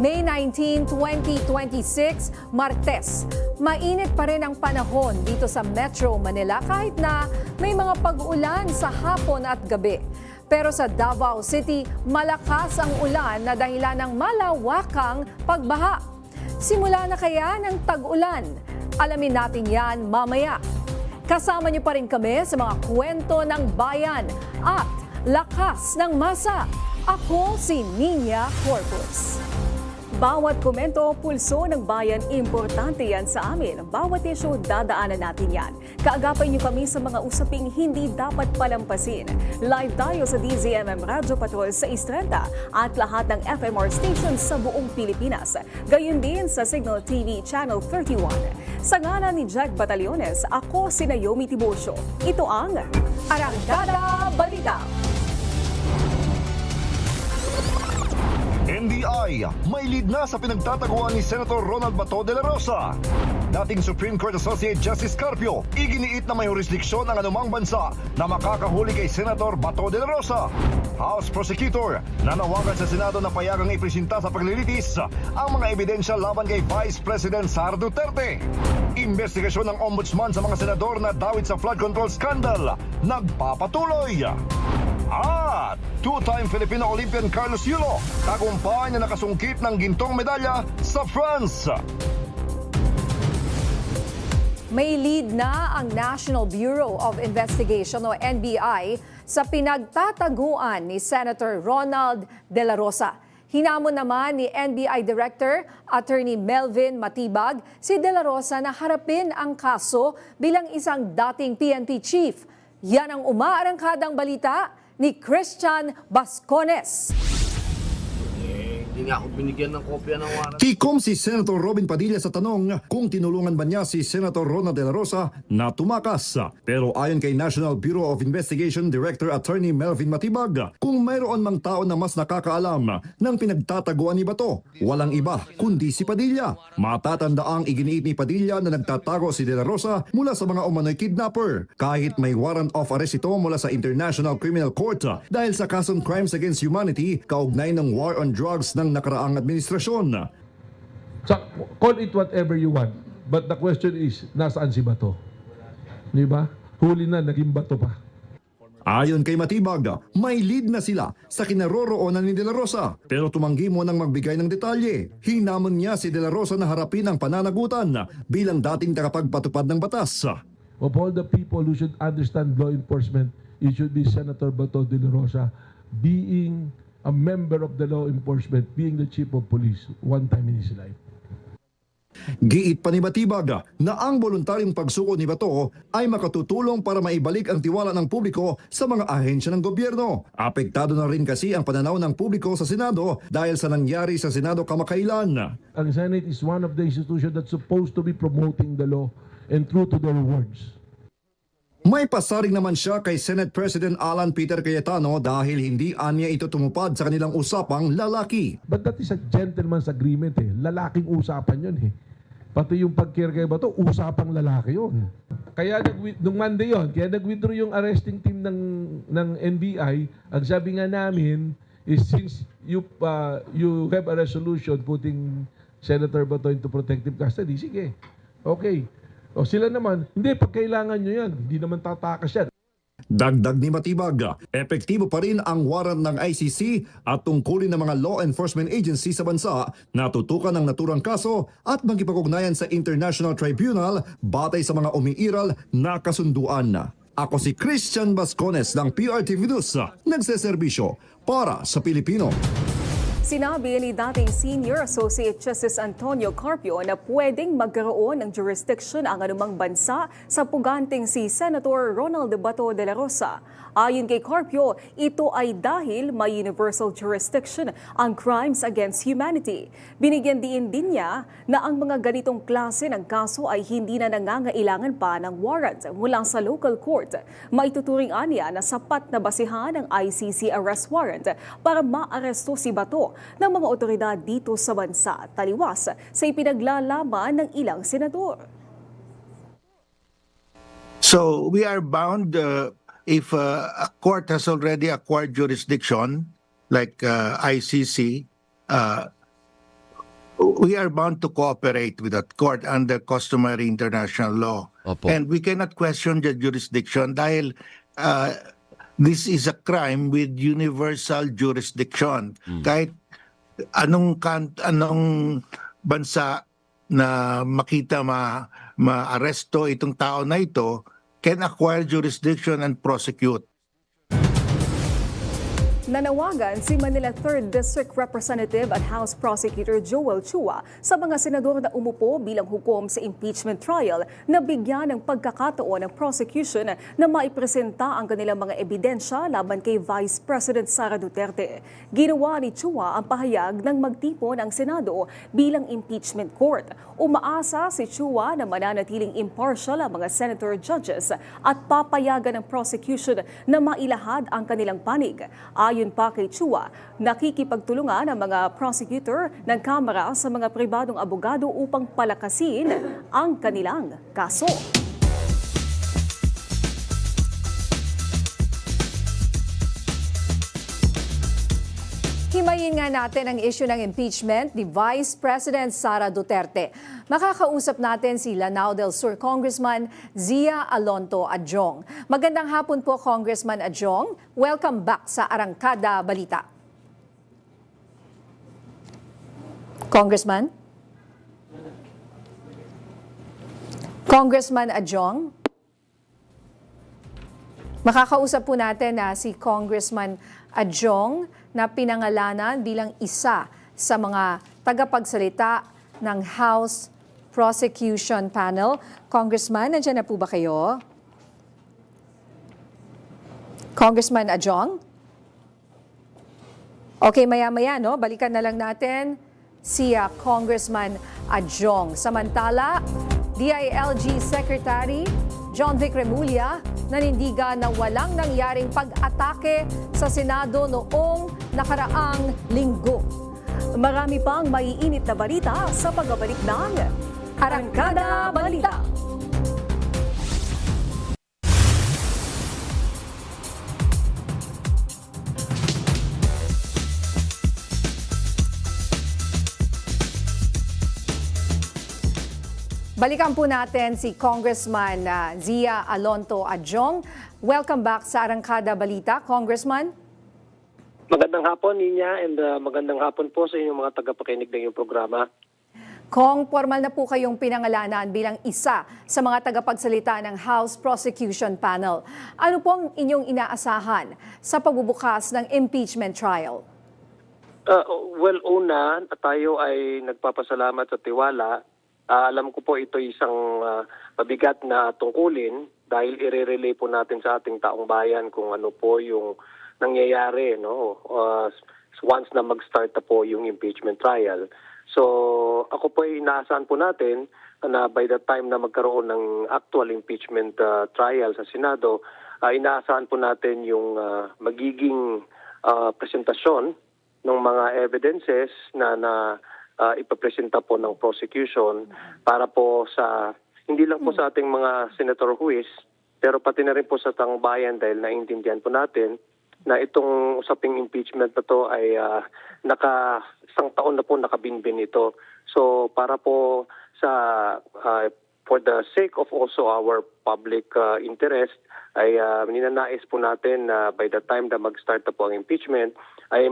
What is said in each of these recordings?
May 19, 2026, Martes. Mainit pa rin ang panahon dito sa Metro Manila kahit na may mga pag-ulan sa hapon at gabi. Pero sa Davao City, malakas ang ulan na dahilan ng malawakang pagbaha. Simula na kaya ng tag-ulan? Alamin natin yan mamaya. Kasama niyo pa rin kami sa mga kwento ng bayan at lakas ng masa. Ako si Nina Corpus. Bawat komento, pulso ng bayan, importante yan sa amin. Bawat isyu, dadaanan natin yan. Kaagapay niyo kami sa mga usaping hindi dapat palampasin. Live tayo sa DZMM Radio Patrol sa Istrenta at lahat ng FMR stations sa buong Pilipinas. Gayon din sa Signal TV Channel 31. Sa ngalan ni Jack Batallones, ako si Naomi Tiburcio. Ito ang Arangkada Balita. NBI, may lead na sa pinagtataguan ni Senator Ronald Bato de la Rosa. Dating Supreme Court Associate Justice Carpio, iginiit na may jurisdiksyon ang anumang bansa na makakahuli kay Senator Bato de la Rosa. House Prosecutor, nanawagan sa Senado na payagang ipresenta sa paglilitis ang mga ebidensya laban kay Vice President Sara Duterte. Investigasyon ng Ombudsman sa mga senador na dawit sa flood control scandal, nagpapatuloy. At two-time Filipino Olympian Carlos Yulo, tagumpay na nakasungkit ng gintong medalya sa France. May lead na ang National Bureau of Investigation o NBI sa pinagtataguan ni Senator Ronald De La Rosa. Hinamon naman ni NBI Director Attorney Melvin Matibag si De La Rosa na harapin ang kaso bilang isang dating PNP chief. Yan ang umaarangkadang balita ni Christian Bascones. Hindi nga ako binigyan ng kopya ng warrant. Tikom si Senator Robin Padilla sa tanong kung tinulungan ba niya si Senator Ronald De La Rosa na tumakas. Pero ayon kay National Bureau of Investigation Director Attorney Melvin Matibag, kung mayroon mang tao na mas nakakaalam ng pinagtataguan ni Bato, walang iba kundi si Padilla. Matatandaang iginiit ni Padilla na nagtatago si De La Rosa mula sa mga umano'y kidnapper, kahit may warrant of arrest ito mula sa International Criminal Court dahil sa kasong Crimes Against Humanity kaugnay ng war on drugs ng nakaraang administrasyon. So, call it whatever you want. But the question is, nasaan si Bato? Di ba? Huli na, naging Bato pa. Ayon kay Matibag, may lead na sila sa kinaroroonan ni De La Rosa pero tumanggi mo nang magbigay ng detalye. Hinamon niya si De La Rosa na harapin ang pananagutan bilang dating tagapagpatupad ng batas. Of all the people who should understand law enforcement, it should be Senator Bato de la Rosa being a member of the law enforcement, being the chief of police one time in his life. Giit pa ni Matibag na ang voluntaryong pagsuko ni Bato ay makatutulong para maibalik ang tiwala ng publiko sa mga ahensya ng gobyerno. Apektado na rin kasi ang pananaw ng publiko sa Senado dahil sa nangyari sa Senado kamakailan. Ang Senate is one of the institutions that's supposed to be promoting the law and true to their words. May pasaring naman siya kay Senate President Alan Peter Cayetano dahil hindi anya ito tumupad sa kanilang usapang lalaki. But that is a gentleman's agreement eh. Lalaking usapan yun eh. Pati yung pag-care kay Bato, usapang lalaki yun. Kaya nung Monday yun, kaya nag-withdraw yung arresting team ng NBI. Ang sabi nga namin is since you have a resolution putting Senator Bato into protective custody, sige. Okay. O sila naman, hindi, pag kailangan nyo yan, hindi naman tatakas yan. Dagdag ni Matibag, epektibo pa rin ang warrant ng ICC at tungkulin ng mga law enforcement agency sa bansa na tutukan ng naturang kaso at magkipag-ugnayan sa International Tribunal batay sa mga umiiral na kasunduan. Ako si Christian Bascones ng PRTV News, nagseserbisyo para sa Pilipino. Sinabi ni dating Senior Associate Justice Antonio Carpio na pwedeng magkaroon ng jurisdiction ang anumang bansa sa puganting si Senator Ronald Bato de la Rosa. Ayon kay Carpio, ito ay dahil may universal jurisdiction ang crimes against humanity. Binigyan din niya na ang mga ganitong klase ng kaso ay hindi na nangangailangan pa ng warrant mula sa local court. Maituturing aniya na sapat na basihan ng ICC arrest warrant para maaresto si Bato ng mga otoridad dito sa bansa, taliwas sa ipinaglalaban ng ilang senador. So we are bound if a court has already acquired jurisdiction, like ICC, we are bound to cooperate with that court under customary international law. Opo. And we cannot question the jurisdiction dahil this is a crime with universal jurisdiction. Kahit anong bansa na makita ma-aresto itong tao na ito can acquire jurisdiction and prosecute. Nanawagan si Manila 3rd District Representative at House Prosecutor Joel Chua sa mga senador na umupo bilang hukom sa impeachment trial na bigyan ng pagkakataon ng prosecution na maipresenta ang kanilang mga ebidensya laban kay Vice President Sara Duterte. Ginawa ni Chua ang pahayag ng magtipon ang Senado bilang impeachment court. Umaasa si Chua na mananatiling impartial ang mga senator judges at papayagan ng prosecution na mailahad ang kanilang panig. Ayon pa kay Chua, nakikipagtulungan ang mga prosecutor ng Kamara sa mga pribadong abogado upang palakasin ang kanilang kaso. Himayin nga natin ang issue ng impeachment ni Vice President Sara Duterte. Makakausap natin si Lanao del Sur Congressman Zia Alonto Adjong. Magandang hapon po, Congressman Adjong. Welcome back sa Arangkada Balita. Congressman? Congressman Adjong? Makakausap po natin na si Congressman Adjong na pinangalanan bilang isa sa mga tagapagsalita ng House Prosecution Panel. Congressman, nandiyan na po ba kayo? Congressman Adjong? Okay, maya-maya, no? Balikan na lang natin si Congressman Adjong. Samantala, DILG Secretary John Vic Remulla nanindigan na walang nangyaring pag-atake sa Senado noong nakaraang linggo. Marami pang maiinit na balita sa pagbabalik ng Arangkada Balita. Balikan po natin si Congressman Zia Alonto Adjong. Welcome back sa Arangkada Balita, Congressman. Magandang hapon, Ninya, and magandang hapon po sa inyong mga tagapakinig ng iyong programa. Kong, formal na po kayong pinangalanan bilang isa sa mga tagapagsalita ng House Prosecution Panel. Ano po ang inyong inaasahan sa pagbubukas ng impeachment trial? Well, una, tayo ay nagpapasalamat sa tiwala. Alam ko po ito isang mabigat na tungkulin dahil i-relay po natin sa ating taong bayan kung ano po yung nangyayari, no? Once na mag-start na po yung impeachment trial. So ako po ay inaasahan po natin na by the time na magkaroon ng actual impeachment trial sa Senado, inaasahan po natin yung magiging presentasyon ng mga evidences na ipapresenta po ng prosecution para po sa, hindi lang po sa ating mga senator huwis, pero pati na rin po sa taong bayan dahil naintindihan po natin na itong usaping impeachment na to ay isang taon na po nakabinbin ito. So para po sa for the sake of also our public interest, ay ninanais po natin na by the time na mag-start na po ang impeachment, ay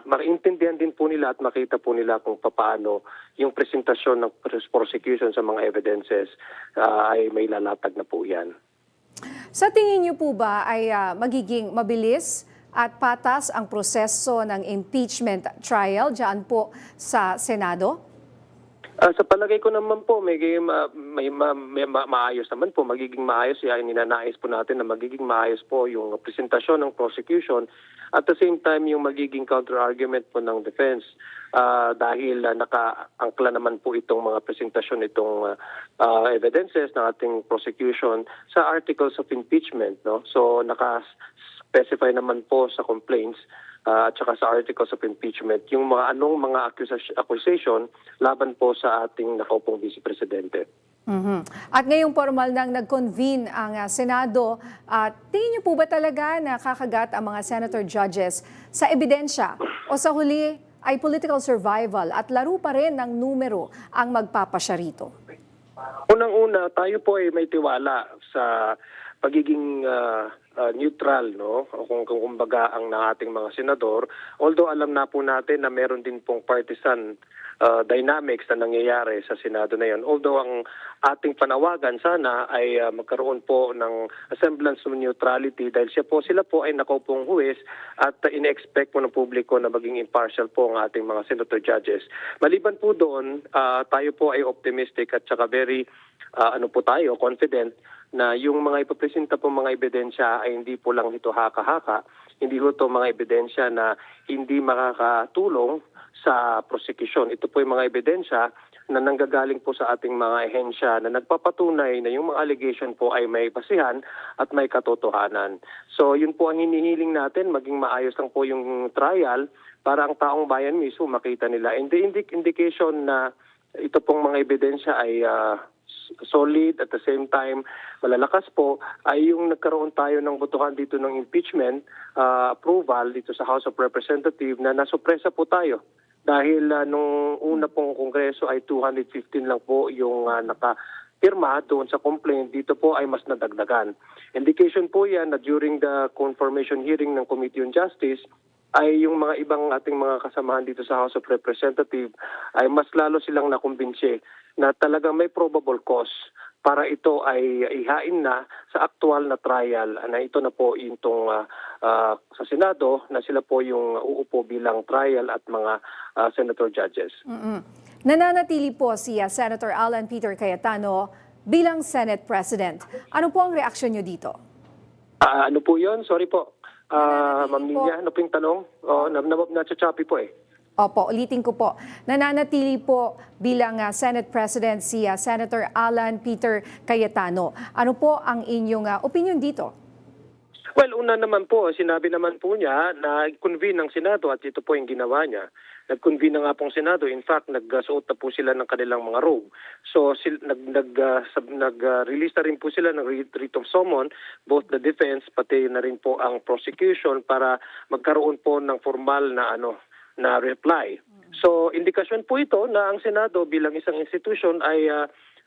maintindihan din po nila at makita po nila kung paano yung presentasyon ng prosecution sa mga evidences ay may lalatag na po yan. Sa tingin niyo po ba ay magiging mabilis at patas ang proseso ng impeachment trial dyan po sa Senado? Sa palagay ko naman po, may maayos naman po, magiging maayos. Ninanais po natin na magiging maayos po yung presentasyon ng prosecution. At the same time, yung magiging counter-argument po ng defense dahil nakaangkla naman po itong mga presentasyon, itong evidences ng ating prosecution sa articles of impeachment. No? So naka-specify naman po sa complaints at saka sa articles of impeachment yung anong mga accusation laban po sa ating nakaupong Vice Presidente. At ngayong formal nang nag-convene ang Senado, tingin niyo po ba talaga nakakagat ang mga senator judges sa ebidensya o sa huli ay political survival at laro pa rin ng numero ang magpapasya rito? Unang-una, tayo po ay may tiwala sa pagiging neutral, no? O kung kumbaga ang ng ating mga senador. Although alam na po natin na meron din pong partisan dynamics na nangyayari sa Senado na yon. Although ang ating panawagan sana ay magkaroon po ng semblance of neutrality dahil sila po ay nakaupong huwes at ine-expect po ng publiko na maging impartial po ang ating mga senator judges. Maliban po doon, tayo po ay optimistic at saka very confident na yung mga ipapresenta po mga ebidensya ay hindi po lang ito haka-haka, hindi po ito mga ebidensya na hindi makakatulong sa prosecution. Ito po yung mga ebidensya na nanggagaling po sa ating mga ehensya na nagpapatunay na yung mga allegation po ay may basihan at may katotohanan. So yun po ang hinihiling natin, maging maayos lang po yung trial para ang taong bayan mismo makita nila. And the indication na ito pong mga ebidensya ay solid at the same time malalakas po ay yung nagkaroon tayo ng botohan dito ng impeachment approval dito sa House of Representatives na nasupresa po tayo dahil nung una pong kongreso ay 215 lang po yung nakapirma doon sa complaint, dito po ay mas nadagdagan. Indication po yan na during the confirmation hearing ng Committee on Justice ay yung mga ibang ating mga kasamahan dito sa House of Representatives ay mas lalo silang nakumbinsi na talagang may probable cause para ito ay ihain na sa aktual na trial na ito na po itong sa Senado na sila po yung uupo bilang trial at mga senator judges. Nananatili po si Senator Alan Peter Cayetano bilang Senate President. Ano po ang reaksyon niyo dito? Ano po yun? Sorry po. Nananatili Ma'am Ninya, ano po yung tanong? Nachachapi po eh. Opo, ulitin ko po. Nananatili po bilang Senate President si Senator Alan Peter Cayetano. Ano po ang inyong opinion dito? Well, una naman po, sinabi naman po niya na convene ng Senado at ito po yung ginawa niya. Nag-convene na nga pong Senado. In fact, nagsuot na po sila ng kanilang mga robe. So, nag-release na rin po sila ng writ of summon, both the defense, pati na rin po ang prosecution para magkaroon po ng formal na reply. So, indikasyon po ito na ang Senado bilang isang institution ay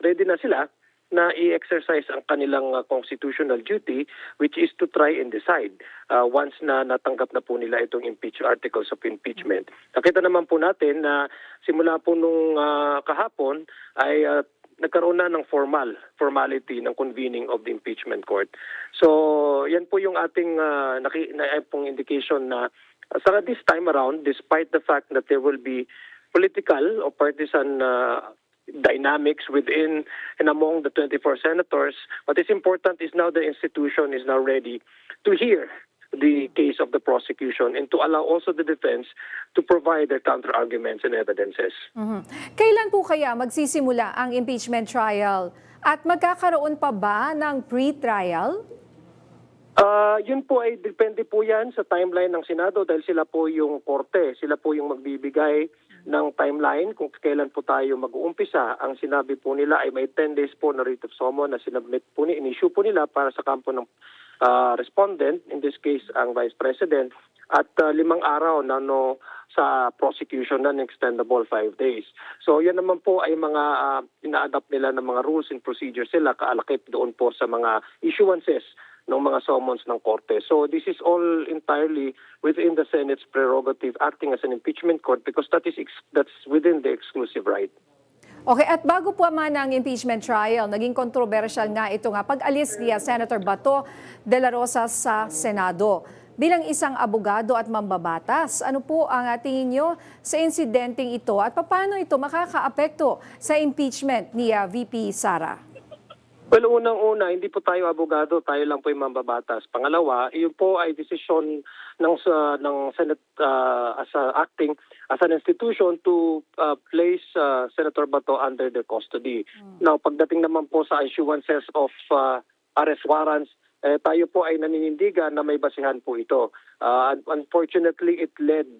ready na sila na i-exercise ang kanilang constitutional duty, which is to try and decide once na natanggap na po nila itong articles of impeachment. Nakita naman po natin na simula po nung kahapon ay nagkaroon na ng formality ng convening of the impeachment court. So, yan po yung ating pong indication na sa this time around, despite the fact that there will be political or partisan dynamics within and among the 24 senators, what is important is now the institution is now ready to hear the case of the prosecution and to allow also the defense to provide their counter-arguments and evidences. Kailan po kaya magsisimula ang impeachment trial? At magkakaroon pa ba ng pre-trial? Yun po ay depende po yan sa timeline ng Senado dahil sila po yung korte, sila po yung magbibigay ng timeline kung kailan po tayo mag-uumpisa. Ang sinabi po nila ay may 10 days po na writ of summon na sinabmit po in-issue po nila para sa kampo ng respondent, in this case ang Vice President, at 5 araw na sa prosecution na extendable 5 days. So yan naman po ay mga ina-adapt nila ng mga rules and procedures sila kaalakip doon po sa mga issuances ng mga summons ng korte. So this is all entirely within the Senate's prerogative acting as an impeachment court because that's within the exclusive right. Okay, at bago po man ang impeachment trial, naging controversial nga ito pag-alis ni Senator Bato de la Rosa sa Senado. Bilang isang abogado at mambabatas, ano po ang tingin nyo sa insidenteng ito at paano ito makakaapekto sa impeachment ni VP Sara? Well, unang-una, hindi po tayo abogado, tayo lang po yung mambabatas. Pangalawa, iyon po ay desisyon ng Senate acting as an institution to place Senator Bato under their custody. Now, pagdating naman po sa issuances of arrest warrants, tayo po ay naninindigan na may basihan po ito. Unfortunately, it led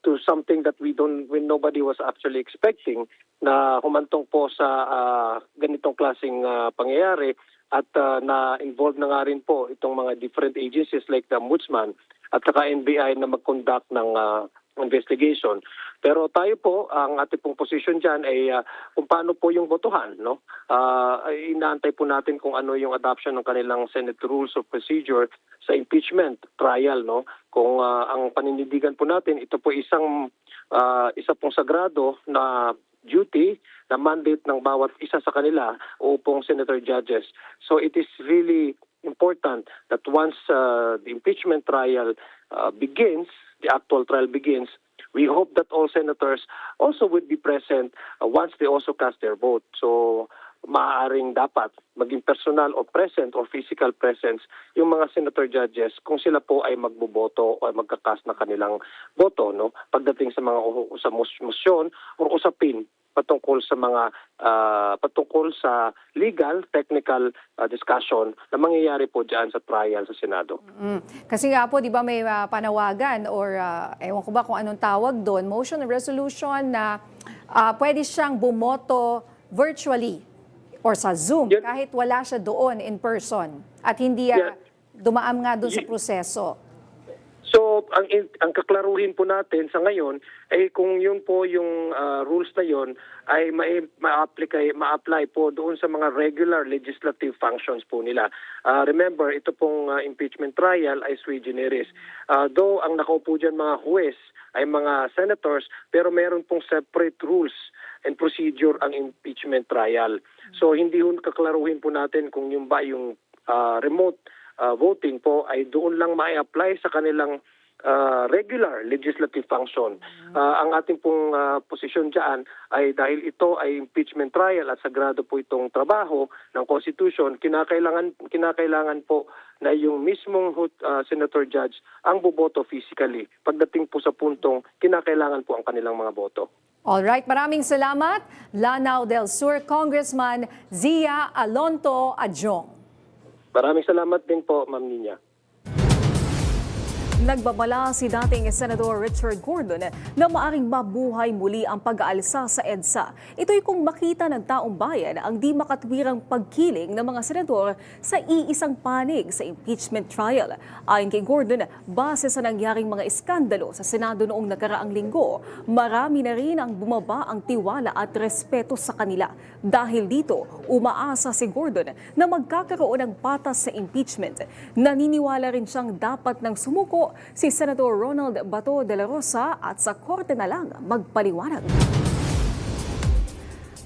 to something that when nobody was actually expecting na humantong po sa ganitong klaseng pangyayari at na-involve na nga rin po itong mga different agencies like the Ombudsman at saka NBI na mag-conduct ng investigation. Pero tayo po, ang ating pong position dyan ay kung paano po yung botohan. No? Ay inaantay po natin kung ano yung adoption ng kanilang Senate Rules of Procedure sa impeachment trial. No? Kung ang paninindigan po natin, ito po isa pong sagrado na duty na mandate ng bawat isa sa kanila o pong senator judges. So it is really important that once the impeachment trial begins, the actual trial begins, we hope that all senators also would be present once they also cast their vote. So maaaring dapat maging personal o present or physical presence yung mga senator judges kung sila po ay magboboto o magkakast na kanilang boto, no, pagdating sa mga motion or usapin patungkol sa mga patungkol sa legal technical discussion na mangyayari po diyan sa trial sa Senado. Kasi nga po, di ba may panawagan or ewan ko ba kung anong tawag doon, motion or resolution na pwede siyang bumoto virtually or sa Zoom Yan. kahit wala siya doon in person at hindi Yan. dumaan nga doon sa proseso. So, ang kaklaruhin po natin sa ngayon ay kung yun po yung rules na yun ay ma-apply po doon sa mga regular legislative functions po nila. Remember, ito pong impeachment trial ay sui generis. Though ang nakaupo dyan mga huwes ay mga senators, pero meron pong separate rules and procedure ang impeachment trial. So, hindi kaklaruhin po natin kung yung ba yung remote voting po ay doon lang ma-apply sa kanilang regular legislative function. Ang ating pong posisyon dyan ay dahil ito ay impeachment trial at sagrado po itong trabaho ng Constitution, kinakailangan po na yung mismong senator judge ang boboto physically. Pagdating po sa puntong kinakailangan po ang kanilang mga boto. Alright, maraming salamat. Lanao del Sur, Congressman Zia Alonto Adjong. Maraming salamat din po, Ma'am Nina. Nagbabala si dating Senador Richard Gordon na maaring mabuhay muli ang pag-aalsa sa EDSA. Ito'y kung makita ng taong bayan ang di makatwirang pagkiling ng mga senador sa iisang panig sa impeachment trial. Ayon kay Gordon, base sa nangyaring mga iskandalo sa Senado noong nakaraang linggo, marami na rin ang bumaba ang tiwala at respeto sa kanila. Dahil dito, umaasa si Gordon na magkakaroon ng patas sa impeachment. Naniniwala rin siyang dapat nang sumuko si Senator Ronald Bato de la Rosa at sa korte na lang magpaliwanag.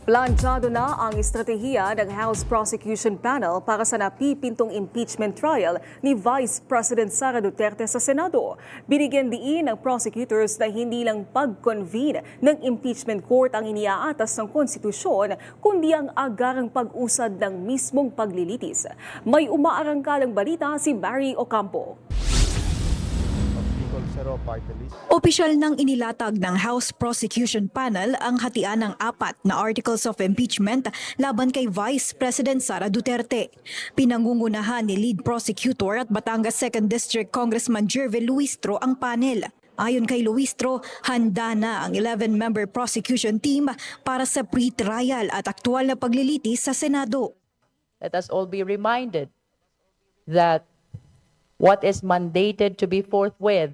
Planchado na ang estratehiya ng House Prosecution Panel para sa napipintong impeachment trial ni Vice President Sara Duterte sa Senado. Binigyan diin ng prosecutors na hindi lang pag-convene ng impeachment court ang iniaatas ng konstitusyon, kundi ang agarang pag-usad ng mismong paglilitis. May umaarangkalang balita si Barry Ocampo. Opisyal nang inilatag ng House Prosecution Panel ang hatian ng 4 na articles of impeachment laban kay Vice President Sara Duterte. Pinangungunahan ni Lead Prosecutor at Batangas 2nd District Congressman Jervil Luistro ang panel. Ayon kay Luistro, handa na ang 11-member prosecution team para sa pre-trial at aktual na paglilitis sa Senado. Let us all be reminded that what is mandated to be forthwith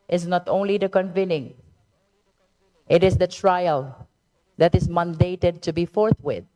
is not only the convening, it is the trial that is mandated to be forthwith.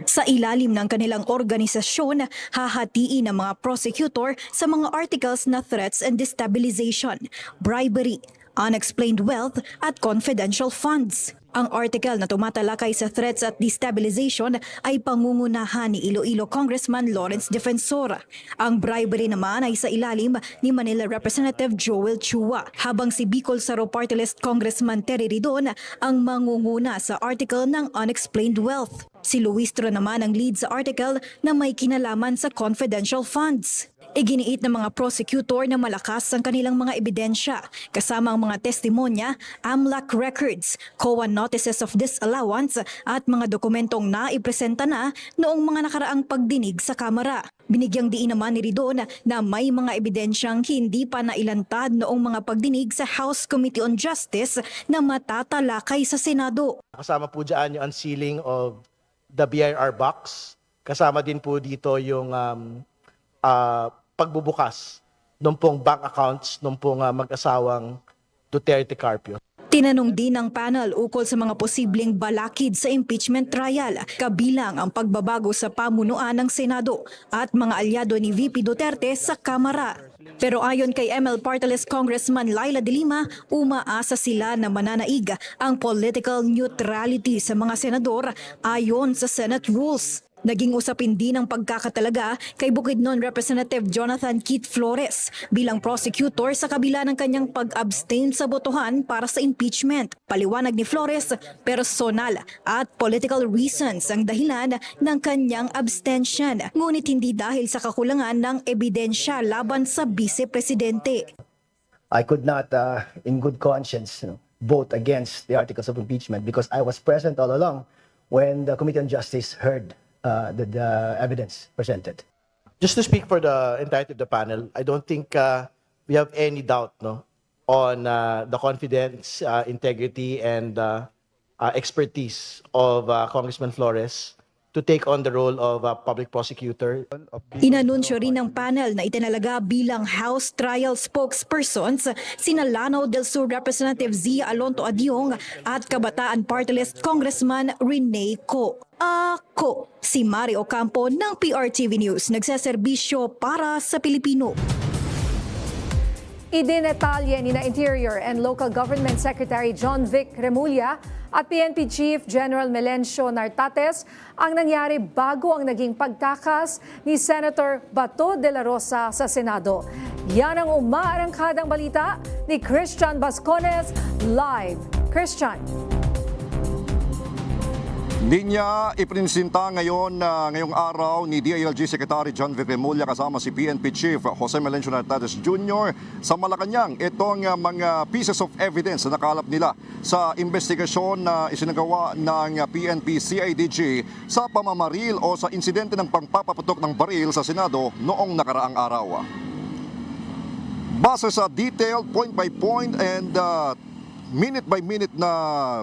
Sa ilalim ng kanilang organisasyon, hahatiin ang mga prosecutor sa mga articles na threats and destabilization, bribery, unexplained wealth at confidential funds. Ang article na tumatalakay sa threats at destabilization ay pangungunahan ni Iloilo Congressman Lawrence Defensor. Ang bribery naman ay sa ilalim ni Manila Representative Joel Chua, habang si Bicol Saro Party List Congressman Terry Ridon ang mangunguna sa article ng unexplained wealth. Si Luistro naman ang lead sa article na may kinalaman sa confidential funds. Iginiit ng mga prosecutor na malakas ang kanilang mga ebidensya, kasama ang mga testimonya, AMLAC records, COA notices of disallowance at mga dokumentong naipresenta na noong mga nakaraang pagdinig sa Kamara. Binigyang diin naman ni Ridon na may mga ebidensyang hindi pa nailantad noong mga pagdinig sa House Committee on Justice na matatalakay sa Senado. Kasama po dyan yung unsealing of the BIR box. Kasama din po dito yung pagbubukas nung pong bank accounts nung pong mag-asawang Duterte Carpio. Tinanong din ng panel ukol sa mga posibleng balakid sa impeachment trial, kabilang ang pagbabago sa pamunuan ng Senado at mga alyado ni VP Duterte sa Kamara. Pero ayon kay ML Party List Congressman Laila de Lima, umaasa sila na mananaig ang political neutrality sa mga senador ayon sa Senate rules. Naging usapin din ang pagkakatalaga kay Bukidnon Representative Jonathan Keith Flores bilang prosecutor sa kabila ng kanyang pag-abstain sa botohan para sa impeachment. Paliwanag ni Flores, personal at political reasons ang dahilan ng kanyang abstention, ngunit hindi dahil sa kakulangan ng ebidensya laban sa vice-presidente. I could not, in good conscience, vote against the articles of impeachment because I was present all along when the Committee on Justice heard the evidence presented. Just to speak for the entirety of the panel, I don't think we have any doubt on the confidence, integrity, and expertise of Congressman Flores to take on the role of a public prosecutor. Inanunsyo rin ng panel na itinalaga bilang House Trial Spokespersons sina Lanao del Sur Representative Zia Alonto Adiong at Kabataan Party List Congressman Rene Co. Ako, si Mario Ocampo ng PRTV News, nagseserbisyo para sa Pilipino. Idinetalye ni na Interior and Local Government Secretary John Vic Remulla at PNP Chief General Melencio Nartates ang nangyari bago ang naging pagtakas ni Senator Bato de la Rosa sa Senado. Yan ang umaarangkadang balita ni Christian Bascones live. Christian. Hindi niya iprinsinta ngayong araw ni DILG Secretary John Vic Remulla kasama si PNP Chief Jose Melencio Nartates Jr. sa Malacanang itong mga pieces of evidence na nakalap nila sa investigasyon na isinagawa ng PNP CIDG sa pamamaril o sa insidente ng pagpapaputok ng baril sa Senado noong nakaraang araw. Base sa detailed point by point and minute by minute na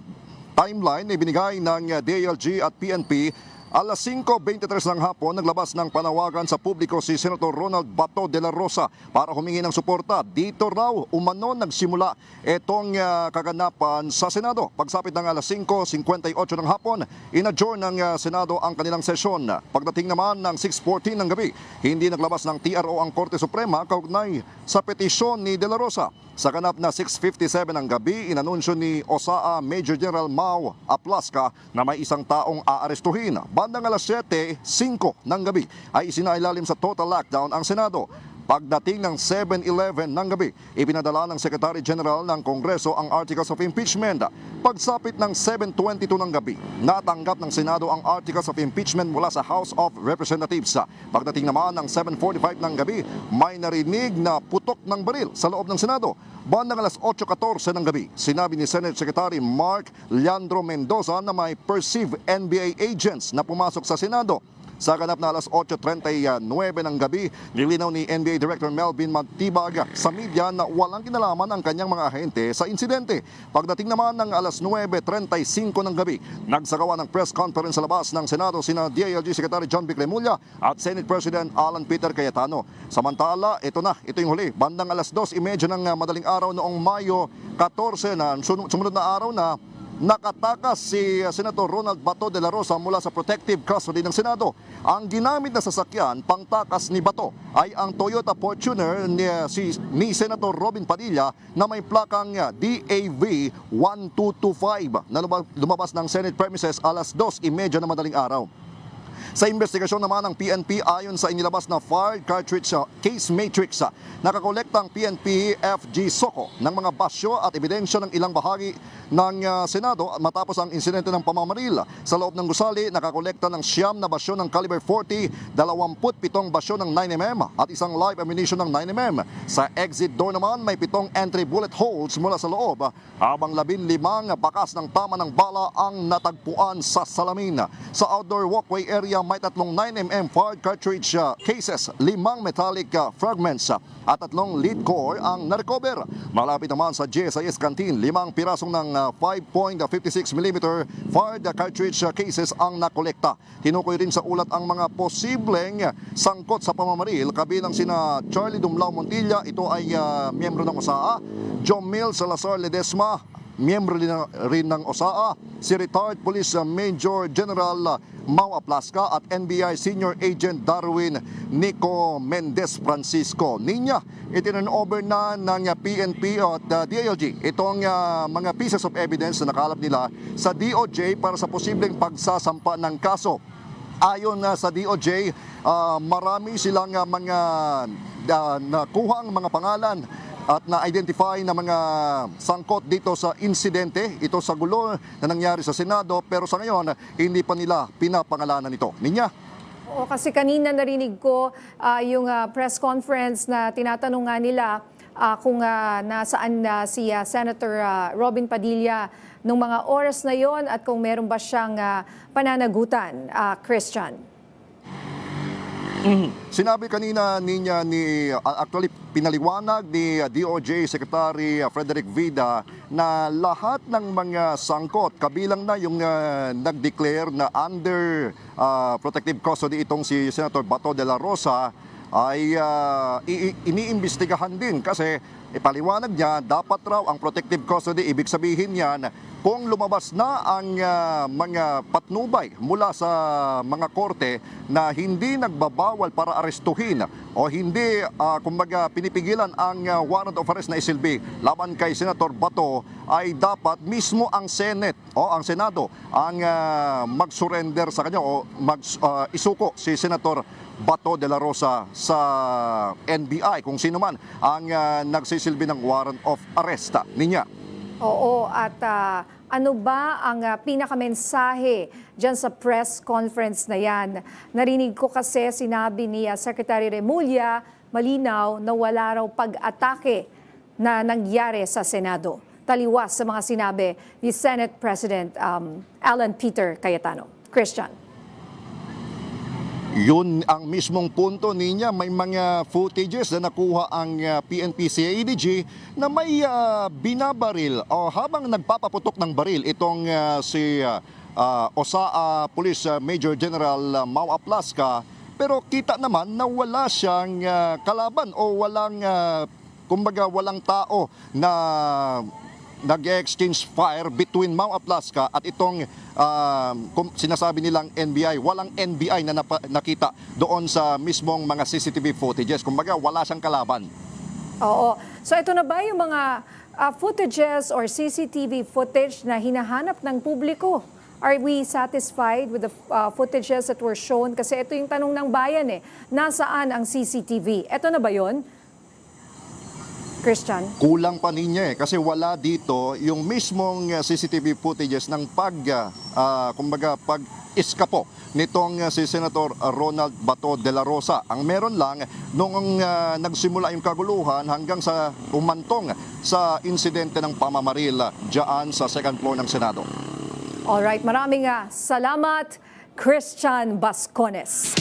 timeline na ibinigay ng DILG at PNP, alas 5:23 ng hapon naglabas ng panawagan sa publiko si Senator Ronald Bato de la Rosa para humingi ng suporta. Dito raw umano nagsimula itong kaganapan sa Senado. Pagsapit ng alas 5:58 ng hapon, inadjourn ng Senado ang kanilang sesyon. Pagdating naman ng 6:14 ng gabi, hindi naglabas ng TRO ang Korte Suprema kaugnay sa petisyon ni de la Rosa. Sa ganap na 6:57 ng gabi, inanunsyo ni OSAA Major General Mau Aplaska na may isang taong aarestuhin. Bandang alas 7:05 ng gabi ay isinailalim sa total lockdown ang Senado. Pagdating ng 7:11 ng gabi, ipinadala ng Secretary General ng Kongreso ang Articles of Impeachment. Pagsapit ng 7:22 ng gabi, natanggap ng Senado ang Articles of Impeachment mula sa House of Representatives. Pagdating naman ng 7:45 ng gabi, may narinig na putok ng baril sa loob ng Senado. Bandang alas 8:14 ng gabi, sinabi ni Senate Secretary Mark Leandro Mendoza na may perceived NBA agents na pumasok sa Senado. Sa ganap na alas 8:39 ng gabi, nilinaw ni NBA Director Melvin Matibag sa media na walang kinalaman ang kanyang mga ahente sa insidente. Pagdating naman ng alas 9:35 ng gabi, nagsagawa ng press conference sa labas ng Senado sina DILG Secretary John Vic Remulla at Senate President Alan Peter Cayetano. Samantala, ito yung huli. Bandang alas 2:30 ng madaling araw noong Mayo 14 na sumunod na araw na nakatakas si Senator Ronald Bato de la Rosa mula sa protective custody ng Senado. Ang ginamit na sasakyan pangtakas ni Bato ay ang Toyota Fortuner ni Senator Robin Padilla na may plakang DAV 1225 na lumabas ng Senate premises alas 2:30 na madaling araw. Sa investigasyon naman ng PNP ayon sa inilabas na fired cartridge case matrix, nakakolekta ang PNP FG Soco ng mga basyo at ebidensya ng ilang bahagi ng Senado matapos ang insidente ng pamamaril. Sa loob ng gusali, nakakolekta ng 9 na basyo ng caliber 40, 27 basyo ng 9mm at isang live ammunition ng 9mm. Sa exit door naman, may 7 entry bullet holes mula sa loob, habang 15 bakas ng tama ng bala ang natagpuan sa salamin. Sa outdoor walkway area barya may 3 9mm fired cartridge cases, 5 metallic fragments at 3 lead core ang narecover. Malapit naman sa GSIS canteen, 5 pirasong ng 5.56mm fired cartridge cases ang nakolekta. Tinukoy rin sa ulat ang mga posibleng sangkot sa pamamaril, kabilang sina Charlie Dumlao Montilla, ito ay miyembro ng OSAA, Jomil Salazar Ledesma, miyembro rin ng OSAA, si retired Police Major General Mau Aplasca at NBI Senior Agent Darwin Nico Mendez Francisco. Ninya, itinurn over na ng PNP at DILG itong mga pieces of evidence na nakalap nila sa DOJ para sa posibleng pagsasampa ng kaso. Ayon sa DOJ, marami silang mga nakuha ang mga pangalan at na-identify na mga sangkot dito sa insidente, ito sa gulo na nangyari sa Senado, pero sa ngayon, hindi pa nila pinapangalanan ito. Ninya? Oo, kasi kanina narinig ko yung press conference na tinatanong nga nila kung nasaan si Senator Robin Padilla nung mga oras na yon at kung meron ba siyang pananagutan, Christian. Sinabi kanina niya actually pinaliwanag ni DOJ Secretary Frederick Vida na lahat ng mga sangkot, kabilang na yung nag-declare na under protective custody itong si Senator Bato de la Rosa, ay iniimbestigahan din kasi ipaliwanag niya dapat raw ang protective custody, ibig sabihin yan kung lumabas na ang mga patnubay mula sa mga korte na hindi nagbabawal para arestuhin o hindi kumbaga pinipigilan ang warrant of arrest na isilbi laban kay Senator Bato, ay dapat mismo ang Senate o ang Senado ang mag-surrender sa kanya o isuko si Senator Bato de la Rosa sa NBI kung sino man ang nagsisilbi ng warrant of arrest. Ninya. Oo, at ano ba ang pinakamensahe dyan sa press conference na yan? Narinig ko kasi sinabi ni Secretary Remulla malinaw na wala raw pag-atake na nangyari sa Senado. Taliwas sa mga sinabi ni Senate President Alan Peter Cayetano. Christian. Yun ang mismong punto niya. May mga footages na nakuha ang PNP-CIDG na may binabaril o habang nagpapaputok ng baril itong si OSAA Police Major General Mau Aplasca, pero kita naman na wala siyang kalaban o walang kumbaga walang tao na nag-exchange fire between Mau Aplasca at itong sinasabi nilang NBI. Walang NBI na nakita doon sa mismong mga CCTV footages. Kumbaga, wala siyang kalaban. Oo. So ito na ba yung mga footages or CCTV footage na hinahanap ng publiko? Are we satisfied with the footages that were shown? Kasi ito yung tanong ng bayan eh. Nasaan ang CCTV? Ito na ba yun? Christian? Kulang pa niya kasi wala dito yung mismong CCTV footages ng pag-iskapo nitong si Senator Ronald Bato de la Rosa. Ang meron lang noong nagsimula yung kaguluhan hanggang sa umantong sa insidente ng pamamaril dyan sa second floor ng Senado. Alright, maraming salamat, Christian Bascones.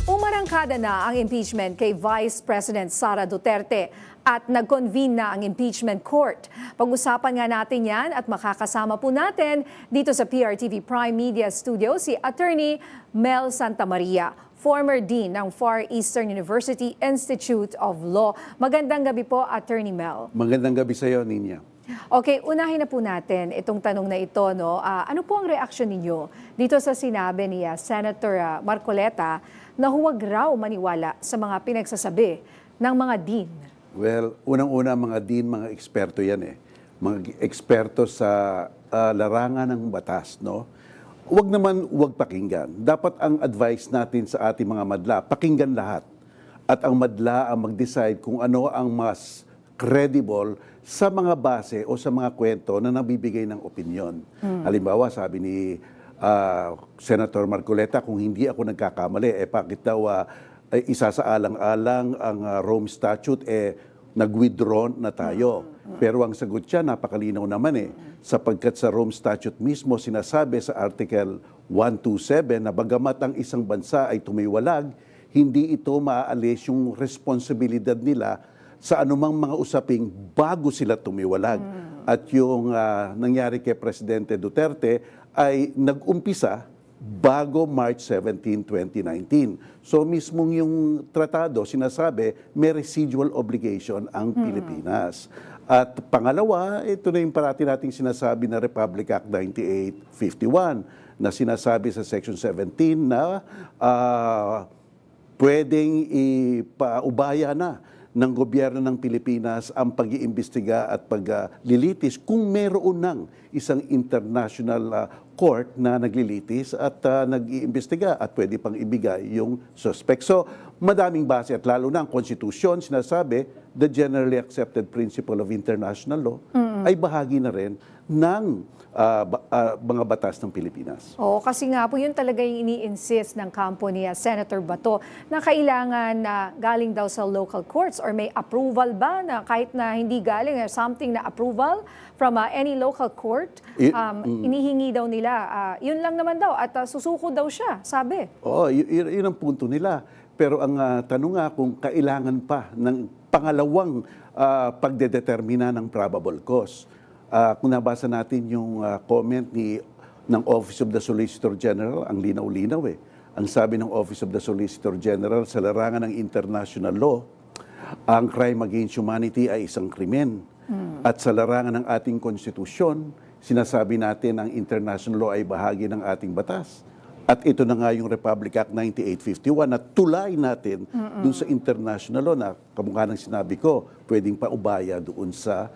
Umarangkada na ang impeachment kay Vice President Sara Duterte at nag-convene na ang impeachment court. Pag-usapan nga natin yan at makakasama po natin dito sa PRTV Prime Media Studio si Attorney Mel Santamaria, former Dean ng Far Eastern University Institute of Law. Magandang gabi po, Attorney Mel. Magandang gabi sa iyo, Ninya. Okay, unahin na po natin itong tanong na ito. No? Ano po ang reaksyon ninyo dito sa sinabi ni Senator Marcoleta na huwag raw maniwala sa mga pinagsasabi ng mga dean? Well, unang-una mga dean, mga eksperto yan eh. Mga eksperto sa larangan ng batas, no? Huwag pakinggan. Dapat ang advice natin sa ating mga madla, pakinggan lahat. At ang madla ang mag-decide kung ano ang mas credible sa mga base o sa mga kwento na nabibigay ng opinion. Halimbawa, sabi ni Senator Marcoleta, kung hindi ako nagkakamali, bakit daw isasaalang-alang ang Rome Statute, nag-withdraw na tayo. Pero ang sagot siya, napakalinaw naman sapagkat sa Rome Statute mismo sinasabi sa Article 127 na bagamat ang isang bansa ay tumiwalag, hindi ito maaalis yung responsibilidad nila sa anumang mga usaping bago sila tumiwalag. At yung nangyari kay Presidente Duterte ay nag-umpisa bago March 17, 2019. So mismong yung tratado, sinasabi, may residual obligation ang Pilipinas. At pangalawa, ito na yung parati nating sinasabi na Republic Act 9851 na sinasabi sa Section 17 na pwedeng ipaubaya na ng gobyerno ng Pilipinas ang pag-iimbestiga at paglilitis kung meron ng isang international court na naglilitis at nag-iimbestiga at pwede pang ibigay yung suspect. So, madaming base at lalo na ang konstitusyon sinasabi the generally accepted principle of international law ay bahagi na rin ng mga batas ng Pilipinas. Oo, kasi nga po yun talaga yung ini-insist ng kampo ni Senator Bato na kailangan na galing daw sa local courts or may approval ba na kahit na hindi galing something na approval from any local court, inihingi daw nila. Yun lang naman daw at susuko daw siya, sabi. Oo, yun ang punto nila. Pero ang tanong nga kung kailangan pa ng pangalawang pagdedetermina ng probable cause. Kung nabasa natin yung comment ng Office of the Solicitor General, ang linaw-linaw Ang sabi ng Office of the Solicitor General, sa larangan ng international law, ang crime against humanity ay isang krimen. At sa larangan ng ating konstitusyon, sinasabi natin ang international law ay bahagi ng ating batas. At ito na nga yung Republic Act 9851 na tulay natin dun sa international law na kamukha ng sinabi ko, pwedeng paubaya doon sa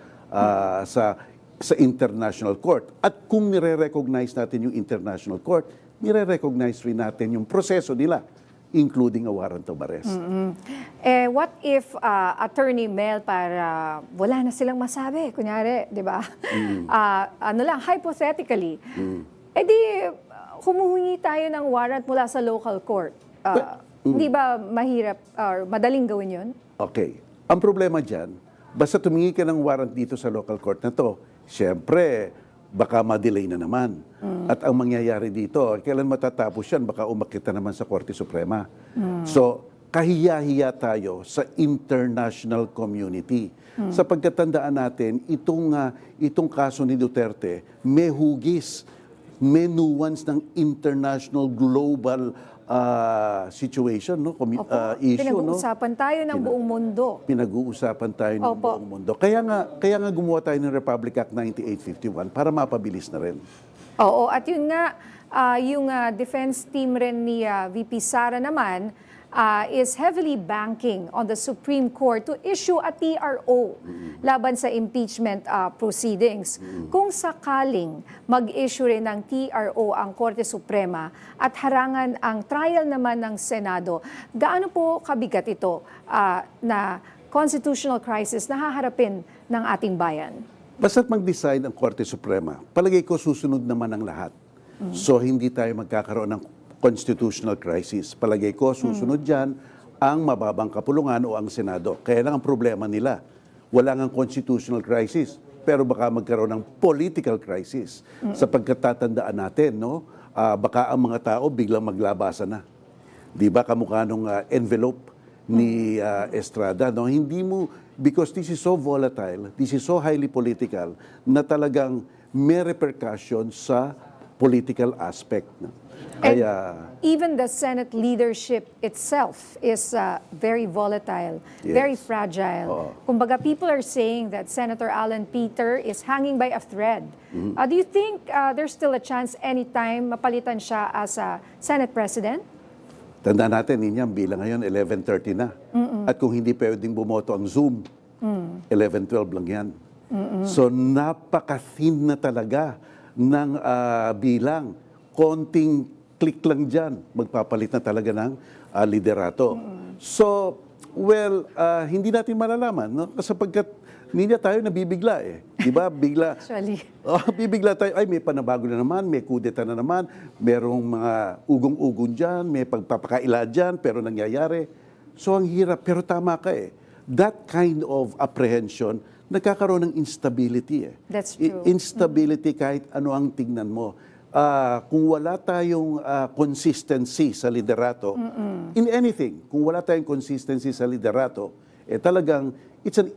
international court. At kung nire-recognize natin yung international court, nire-recognize rin natin yung proseso nila, including a warrant of arrest. What if Attorney Mel para wala na silang masabi, kunyari, di ba? Hypothetically, di humuhingi tayo ng warrant mula sa local court. Hindi ba mahirap or madaling gawin yun? Okay. Ang problema dyan, basta tumingi ka ng warrant dito sa local court na to, siyempre, baka ma-delay na naman. At ang mangyayari dito, kailan matatapos yan, baka umakita naman sa Korte Suprema. So, kahiya-hiya tayo sa international community. Sa pagkatandaan natin, itong kaso ni Duterte, may hugis, may nuance ng international global situation, issue. Pinag-uusapan tayo ng buong mundo. Pinag-uusapan tayo ng buong mundo. Kaya nga gumawa tayo ng Republic Act 9851 para mapabilis na rin. Oo, at yun nga, yung defense team rin ni VP Sara naman is heavily banking on the Supreme Court to issue a TRO laban sa impeachment proceedings. Kung sakaling mag-issue rin ng TRO ang Korte Suprema at harangan ang trial naman ng Senado, gaano po kabigat ito na constitutional crisis na haharapin ng ating bayan? Basta't mag-decide ang Korte Suprema, palagay ko susunod naman ang lahat. So hindi tayo magkakaroon ng constitutional crisis. Palagay ko, susunod dyan ang mababang kapulungan o ang Senado. Kaya lang ang problema nila, wala ngang constitutional crisis, pero baka magkaroon ng political crisis. Sa pagkatatandaan natin, baka ang mga tao biglang maglabasan na. Di ba kamukha nung envelope ni Estrada? Hindi mo, because this is so volatile, this is so highly political, na talagang may repercussion sa political aspect. Kaya, even the Senate leadership itself is very volatile, very fragile. Kumbaga, people are saying that Senator Alan Peter is hanging by a thread. Do you think there's still a chance anytime mapalitan siya as a Senate President? tandaan natin, Ninyang, bilang ngayon 11:30 na. At kung hindi pwedeng bumoto ang Zoom, 11:12 lang yan. So napaka-thin na talaga ng bilang. Konting click lang dyan, magpapalit na talaga ng liderato. So, well, hindi natin malalaman, no? Sapagkat hindi tayo nabibigla eh. Di ba? Bigla. Actually. Bibigla tayo, ay may panabago na naman, may kudeta na naman, merong mga ugong-ugong dyan, may pagpapakaila dyan, pero nangyayari. So, ang hirap. Pero tama ka eh. that kind of apprehension, nagkakaroon ng instability. That's true. Instability kahit ano ang tingnan mo. Kung wala tayong consistency sa liderato, in anything, kung wala tayong consistency sa liderato, talagang it's an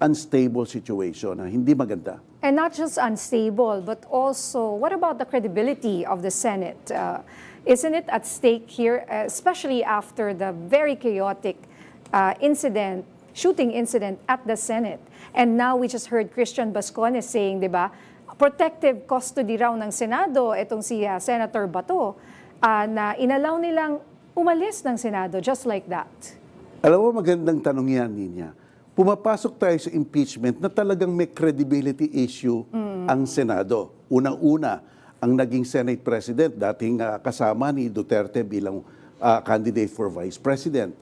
unstable situation, hindi maganda. And not just unstable, but also, what about the credibility of the Senate? Isn't it at stake here, especially after the very chaotic shooting incident at the Senate? And now we just heard Christian Bascones saying, di ba, protective custody raw ng Senado, itong si Senator Bato, na inalaw nilang umalis ng Senado just like that. Alam mo, magandang tanong yan, Ninya. Pumapasok tayo sa impeachment na talagang may credibility issue ang Senado. Unang-una, ang naging Senate President, dating kasama ni Duterte bilang candidate for Vice President.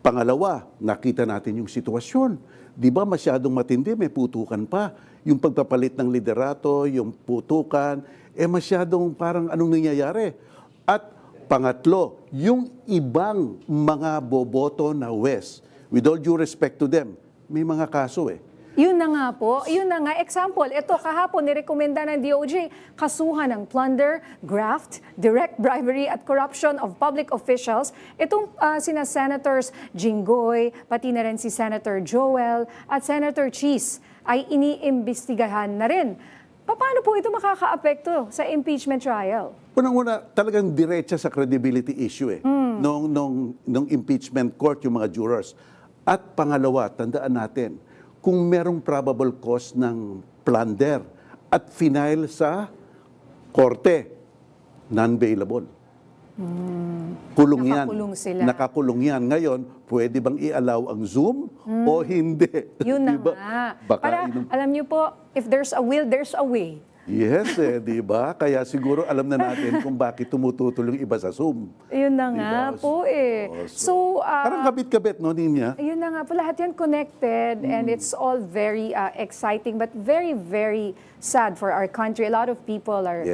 Pangalawa, nakita natin yung sitwasyon. Di ba masyadong matindi, may putukan pa. Yung pagpapalit ng liderato, yung putukan, masyadong parang anong nangyayari. At pangatlo, yung ibang mga boboto na West, with all due respect to them, may mga kaso Yun na nga po, yun na nga. Example, ito kahapon nirekomenda ng DOJ, kasuhan ng plunder, graft, direct bribery at corruption of public officials. Itong sina Senators Jinggoy, pati na rin si Senator Joel at Senator Cheese ay iniimbestigahan na rin. Paano po ito makakaapekto sa impeachment trial? Unang-una, talagang diretsa sa credibility issue nung impeachment court yung mga jurors. At pangalawa, tandaan natin, kung merong probable cause ng plunder at final sa korte, non-bailable. Kulong yan. Nakakulong sila. Nakakulong yan. Ngayon, pwede bang i-allow ang Zoom o hindi? Yun na Diba? nga. Baka Para, alam niyo po, if there's a will, there's a way. Yes, di ba? Kaya siguro alam na natin kung bakit tumututol yung iba sa Zoom. Yun na nga po So, Parang kabit-kabit, no, Ninya? yun na nga po, lahat yan connected and it's all very exciting but very, very sad for our country. A lot of people are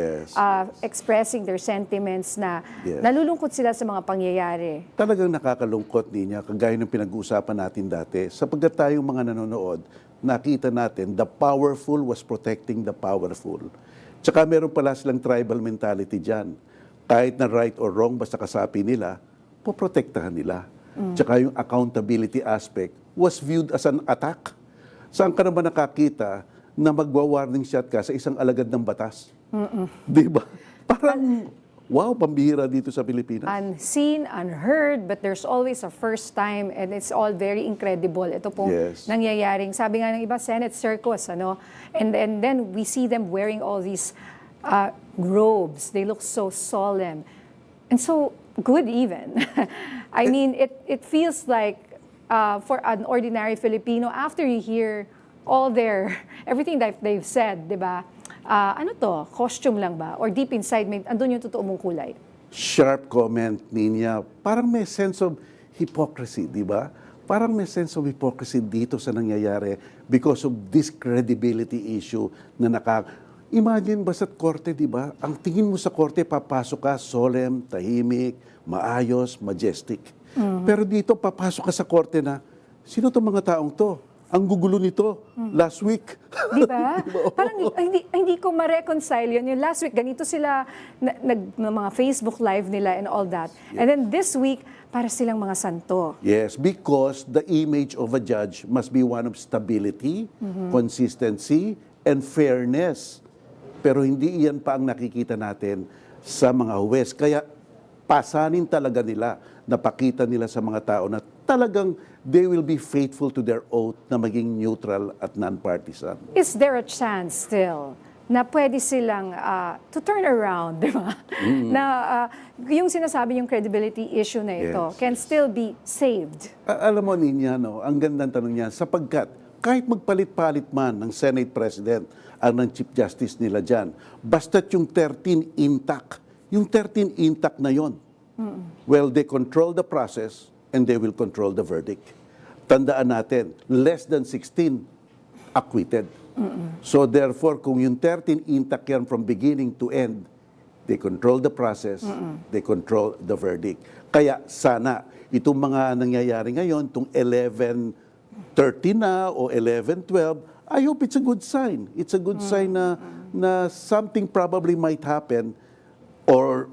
expressing their sentiments na nalulungkot sila sa mga pangyayari. Talagang nakakalungkot, Ninya, kagaya ng pinag-uusapan natin dati. Sapagkat tayong mga nanonood, nakita natin, the powerful was protecting the powerful. Tsaka meron pala silang tribal mentality dyan. Kahit na right or wrong, basta kasapi nila, poprotektahan nila. Tsaka yung accountability aspect was viewed as an attack. Saan ka naman nakakita na magwa-warning shot ka sa isang alagad ng batas? Di ba? Parang, wow, pambihira dito sa Pilipinas. Unseen, unheard, but there's always a first time and it's all very incredible. Ito pong nangyayaring, sabi nga ng iba, Senate circus, ano? And then we see them wearing all these robes. They look so solemn and so good even. I mean, it feels like for an ordinary Filipino, after you hear all everything that they've said, di ba? Ano to? Costume lang ba? Or deep inside, andun yung totoo mong kulay? Sharp comment, Ninya. Parang may sense of hypocrisy, di ba? Parang may sense of hypocrisy dito sa nangyayari because of this credibility issue na Imagine ba sa korte, di ba? Ang tingin mo sa korte, papasok ka, solemn, tahimik, maayos, majestic. Pero dito, papasok ka sa korte na, sino itong mga taong to? Ang gugulo nito, last week. Di ba? Parang hindi ko ma-reconcile yun. Yung last week, ganito sila, mga Facebook Live nila and all that. And then this week, para silang mga santo. Yes, because the image of a judge must be one of stability, consistency, and fairness. Pero hindi iyan pa ang nakikita natin sa mga huwes. Kaya pasanin talaga nila, napakita nila sa mga tao na talagang they will be faithful to their oath na maging neutral at non-partisan. Is there a chance still na pwede silang to turn around, di ba? Na yung sinasabi yung credibility issue na ito can still be saved? Alam mo, Ninya, no, ang gandang tanong niya, sapagkat kahit magpalit-palit man ng Senate President ang ng Chief Justice nila dyan, basta't yung 13 intact, yung 13 intact na yon, well, they control the process and they will control the verdict. Tandaan natin, less than 16 acquitted. So therefore, kung yung 13 intact yan from beginning to end, they control the process, they control the verdict. Kaya sana, itong mga nangyayari ngayon, itong 11 13 na o 11, 12, I hope it's a good sign. It's a good sign na something probably might happen or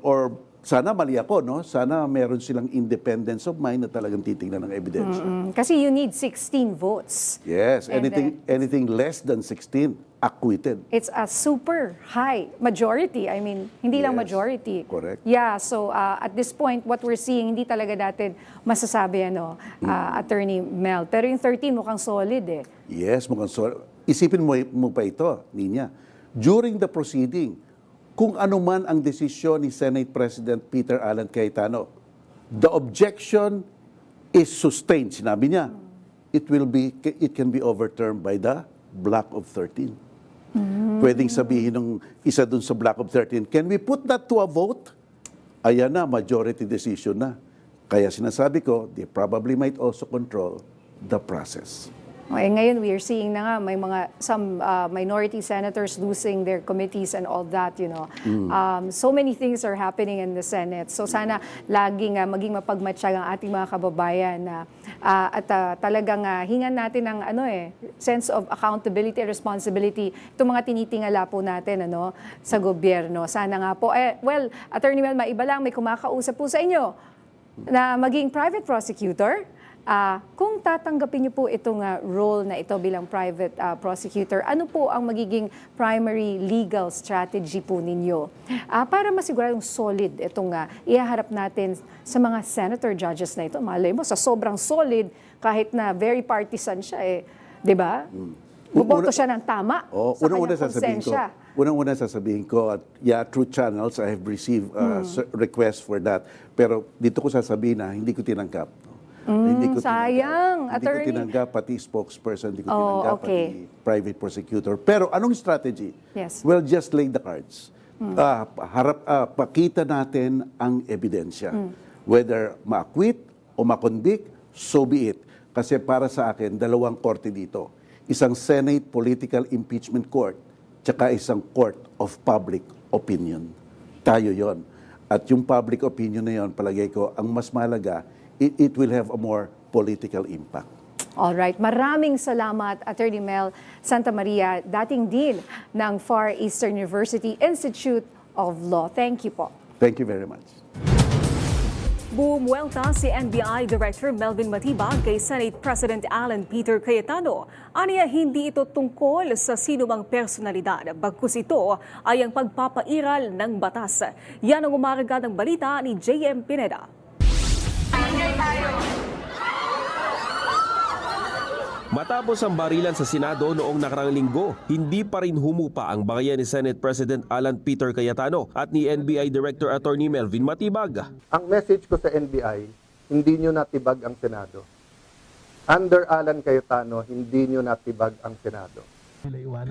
sana mali ako, no? Sana meron silang independence of mind na talagang titingnan ng ebidensya. Kasi you need 16 votes. Yes, And anything less than 16, acquitted. It's a super high majority. I mean, hindi lang Yes, majority. correct. Yeah, so at this point, what we're seeing, hindi talaga natin masasabi, Attorney Mel. Pero yung 13 mukhang solid eh. Yes, mukhang isipin mo pa ito, Ninya. During the proceeding, kung ano man ang desisyon ni Senate President Peter Alan Cayetano, the objection is sustained. Sinabi niya, it can be overturned by the block of 13. Pwedeng sabihin ng isa dun sa block of 13, can we put that to a vote? Ayan na, majority decision na. Kaya sinasabi ko, they probably might also control the process. Okay, ngayon we are seeing na nga may some minority senators losing their committees and all that, So many things are happening in the Senate. So sana laging maging mapagmatsyag ang ating mga kababayan at talagang hingan natin ng sense of accountability and responsibility itong mga tinitingala po natin sa gobyerno. Sana nga po Attorney Mel, maiba lang, may kumakausap po sa inyo na maging private prosecutor. Kung tatanggapin niyo po itong role na ito bilang private prosecutor, ano po ang magiging primary legal strategy po ninyo para masiguradong solid itong ihaharap natin sa mga senator judges na ito? Malay mo, sa sobrang solid, kahit na very partisan siya, di ba? Buboto siya ng tama sa kanyang konsensya. Unang-una sasabihin ko, at through channels, I have received requests for that. Pero dito ko sasabihin na hindi ko tinanggap. Hindi ko sayang, tinanggap. attorney. Hindi ko tinanggap, pati spokesperson, hindi ko tinanggap, pati private prosecutor. Pero anong strategy? Yes. Well, just lay the cards. Pakita natin ang ebidensya. Whether ma-acquit o ma-convict, so be it. Kasi para sa akin, dalawang korte dito. Isang Senate Political Impeachment Court, tsaka isang Court of Public Opinion. Tayo yon. At yung public opinion na yon, palagay ko, ang mas mahalaga, it will have a more political impact. Alright, maraming salamat Attorney Mel Santa Maria, dating dean ng Far Eastern University Institute of Law. Thank you po. Thank you very much. Bumuelta si NBI Director Melvin Matibag kay Senate President Alan Peter Cayetano. Aniya hindi ito tungkol sa sinumang personalidad, bagkus ito ay ang pagpapairal ng batas. Yan ang umaragad ng balita ni JM Pineda. Matapos ang barilan sa Senado noong nakarang linggo, hindi pa rin humupa ang bagayan ni Senate President Alan Peter Cayetano at ni NBI Director Attorney Melvin Matibag. Ang message ko sa NBI, hindi nyo natibag ang Senado. Under Alan Cayetano, hindi nyo natibag ang Senado.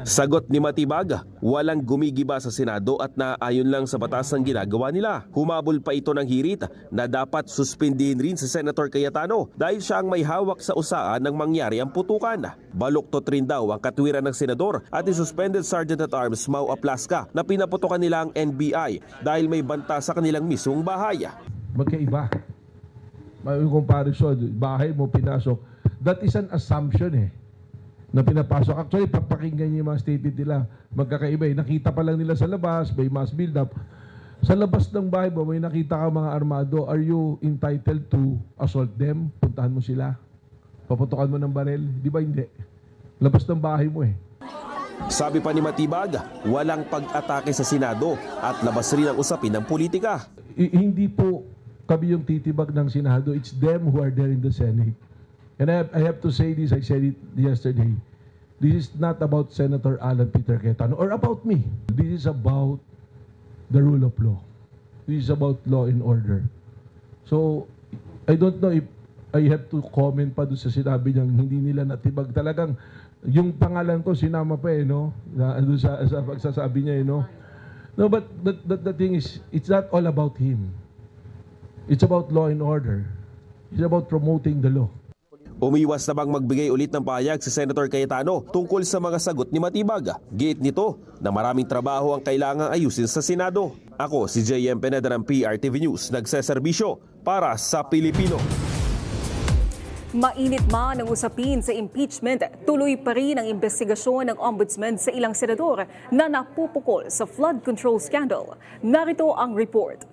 Sagot ni Matibag, walang gumigiba sa Senado at naayon lang sa batas ang ginagawa nila. Humabol pa ito ng hirit na dapat suspindihin rin si Senator Cayetano dahil siya ang may hawak sa usaan ng mangyari ang putukan. Baluktot rin daw ang katwiran ng senador at suspended Sergeant at Arms Mau Aplasca na pinaputokan nila ang NBI dahil may banta sa kanilang mismong bahay. Magkaiba. May comparison, bahay mo pinasok. That is an assumption na pinapasok. Actually, papakinggan niyo yung mga statement nila. Magkakaiba. Nakita pa lang nila sa labas, may mass build-up. Sa labas ng bahay mo, may nakita ka mga armado. Are you entitled to assault them? Puntahan mo sila. Paputukan mo ng baril. Di ba hindi? Labas ng bahay mo Sabi pa ni Matibag, walang pag-atake sa Senado at labas rin ang usapin ng politika. Hindi po kami yung titibag ng Senado. It's them who are there in the Senate. And I have to say this, I said it yesterday. This is not about Senator Alan Peter Cayetano or about me. This is about the rule of law. This is about law and order. So, I don't know if I have to comment pa doon sa sinabi niyang hindi nila natibag. Talagang, yung pangalan ko, sinama pa doon sa pagsasabi niya No, but the thing is, it's not all about him. It's about law and order. It's about promoting the law. Umiwas na bang magbigay ulit ng pahayag si Senator Cayetano tungkol sa mga sagot ni Matibag? Giit nito na maraming trabaho ang kailangang ayusin sa Senado. Ako si JM Pineda ng PRTV News, nagseserbisyo para sa Pilipino. Mainit man ang usapin sa impeachment, tuloy pa rin ang investigasyon ng ombudsman sa ilang senador na napupukol sa flood control scandal. Narito ang report.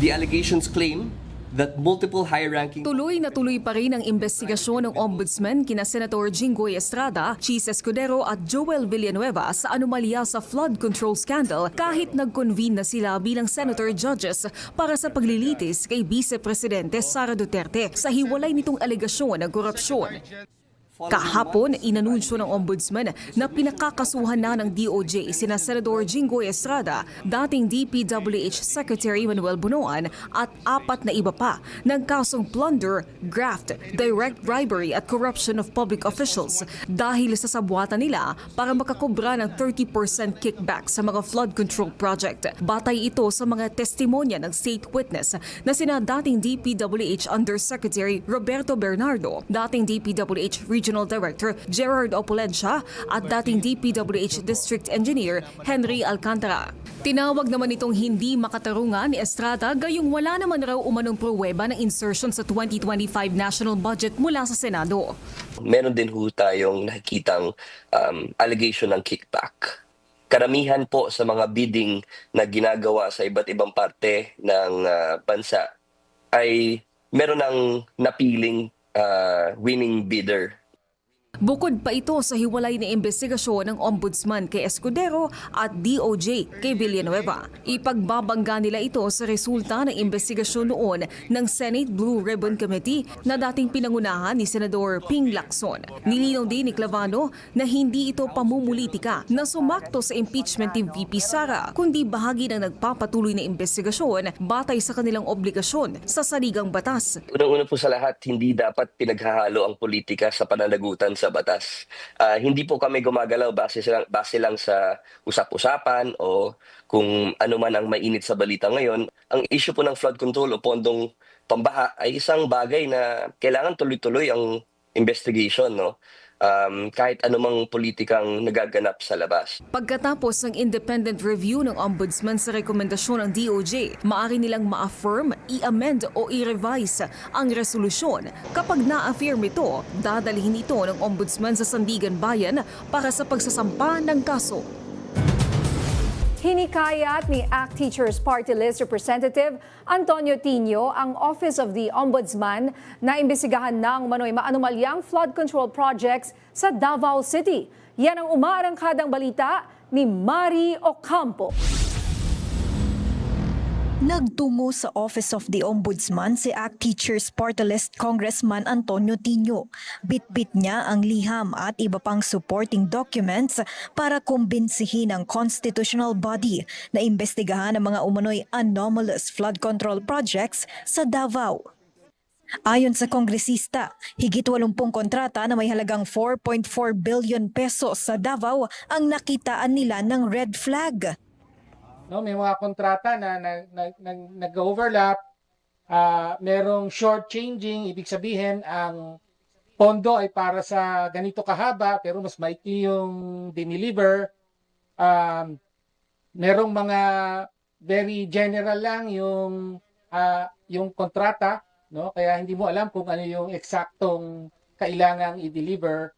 The allegations claim that multiple high-ranking... Tuloy na tuloy pa rin ang investigasyon ng ombudsman kina Senator Jinggoy Estrada, Chis Escudero at Joel Villanueva sa anomalya sa flood control scandal kahit nag-convene na sila bilang senator judges para sa paglilitis kay Vice Presidente Sara Duterte sa hiwalay nitong alegasyon ng korupsyon. Kahapon, inanunsyo ng ombudsman na pinakakasuhan na ng DOJ sina Senador Jinggoy Estrada, dating DPWH Secretary Manuel Bunoan at 4 na iba pa ng kasong plunder, graft, direct bribery at corruption of public officials dahil sa sabwatan nila para makakobra ng 30% kickback sa mga flood control project. Batay ito sa mga testimonya ng state witness na sina dating DPWH Undersecretary Roberto Bernardo, dating DPWH Regional Director Gerard Opulencia at dating DPWH District Engineer Henry Alcantara. Tinawag naman itong hindi makatarungan ni Estrada gayong wala naman raw umanong pruweba ng insertion sa 2025 national budget mula sa Senado. Meron din ho tayong nakikitang allegation ng kickback. Karamihan po sa mga bidding na ginagawa sa iba't ibang parte ng bansa ay meron ng napiling winning bidder. Bukod pa ito sa hiwalay na investigasyon ng ombudsman kay Escudero at DOJ kay Villanueva. Ipagbabangga nila ito sa resulta ng investigasyon noon ng Senate Blue Ribbon Committee na dating pinangunahan ni Senador Ping Lacson. Nilinaw din ni Clavano na hindi ito pamumulitika na sumakto sa impeachment ni VP Sara, kundi bahagi ng nagpapatuloy na investigasyon batay sa kanilang obligasyon sa saligang batas. Unang-una po sa lahat, hindi dapat pinaghahalo ang politika sa pananagutan sa batas. Hindi po kami gumagalaw base lang sa usap-usapan o kung ano man ang mainit sa balita ngayon. Ang issue po ng flood control o pondong pambaha ay isang bagay na kailangan tuloy-tuloy ang investigation, no? Kahit anumang politikang nagaganap sa labas. Pagkatapos ng independent review ng ombudsman sa rekomendasyon ng DOJ, maaari nilang ma-affirm, i-amend o i-revise ang resolusyon. Kapag na-affirm ito, dadalhin ito ng ombudsman sa Sandigan Bayan para sa pagsasampa ng kaso. Hinikayat ni ACT Teachers Party List Representative Antonio Tino ang Office of the Ombudsman na imbestigahan ng manoy maanumalyang flood control projects sa Davao City. Yan ang umaarangkadang balita ni Mari Ocampo. Nagtungo sa Office of the Ombudsman si ACT Teachers Party List Congressman Antonio Tino. Bitbit niya ang liham at iba pang supporting documents para kumbinsihin ang constitutional body na imbestigahan ang mga umano'y anomalous flood control projects sa Davao. Ayon sa kongresista, higit 80 kontrata na may halagang 4.4 billion pesos sa Davao ang nakitaan nila ng red flag. No, may mga kontrata na nag-overlap, merong short-changing, ibig sabihin ang pondo ay para sa ganito kahaba pero mas maikli yung dineliver. Merong mga very general lang yung kontrata, no? Kaya hindi mo alam kung ano yung eksaktong kailangang i-deliver.